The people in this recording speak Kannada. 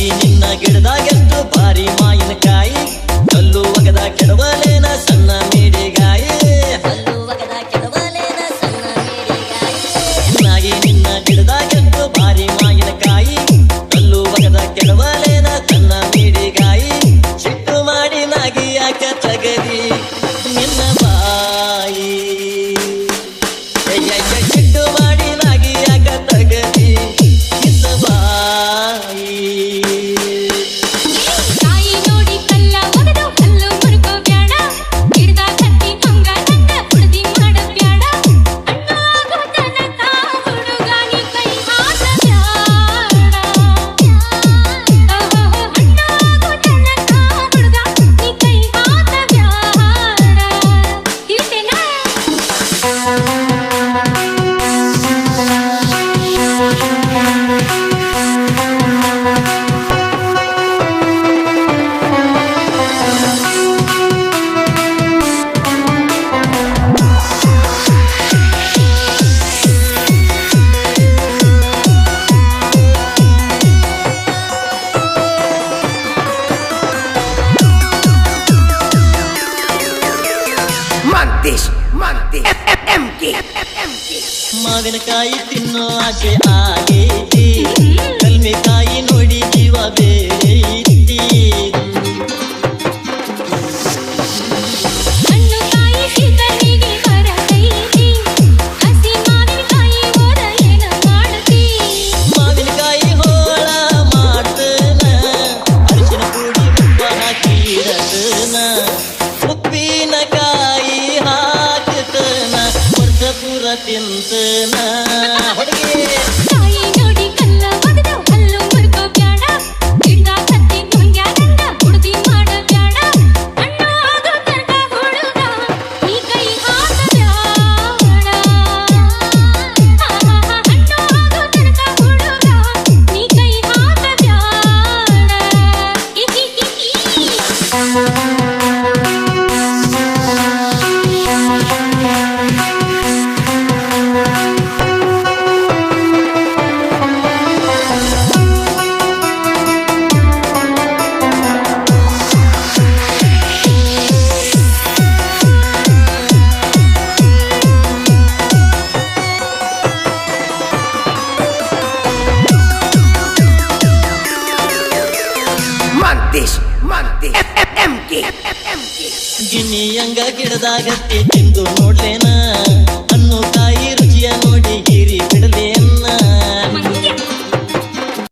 ನಾಗಿ ನಿನ್ನ ಗಿಡದಾಗೆಷ್ಟು ಭಾರಿ ಮಾಯಿನಕಾಯಿ ಕಲ್ಲು ಒಗದ ಕೆಡವಲೇನ ಸಣ್ಣ ಮೇಡಿಗಾಯಿ ನಾಗಿ ನಿನ್ನ ಗಿಡದಾಗೆಷ್ಟು ಭಾರಿ ಮಾಯಿನಕಾಯಿ ಕಲ್ಲು ಒಗದ ಕೆಡವಲೇನ ಸಣ್ಣ ಮೇಡಿಗಾಯಿ ಸಿಟ್ಟು ಮಾಡಿ ನಾಗಿ ಯಾಕ ತಗದಿ ನಿನ್ನ ಬಾಯಿ ಸಿಟ್ಟು ಮಾಡಿ ನಾಗಿ ಯಾಕ ತಗದಿ ನಿನ್ನ ಬಾಯಿ ಮಾವಿನಕಾಯಿ ತಿನ್ನೋ ಆಸೆ ಆಗೈತಿ ಕಲ್ಮೆಕಾಯಿ ನೋಡಿ ಜೀವ ಬೇರೈತಿ ಮಾವಿನಕಾಯಿ ಹೋಳ ಮಾಡ್ತನ ಅರಿಶಿನ ಪುಡಿ ಉಪ್ಪ ಹಾಕಿರತನ ಉಪ್ಪಿನಕಾಯಿ ಹಾಕತನ ವರ್ಷ ಪೂರ ತಿಂತನ ಹುಡುಗಿ ಗಿಣಿಯಂಗ ಗಿಡದಾಗತ್ತಿ ತಿಂದು ನೋಡ್ಲೇನ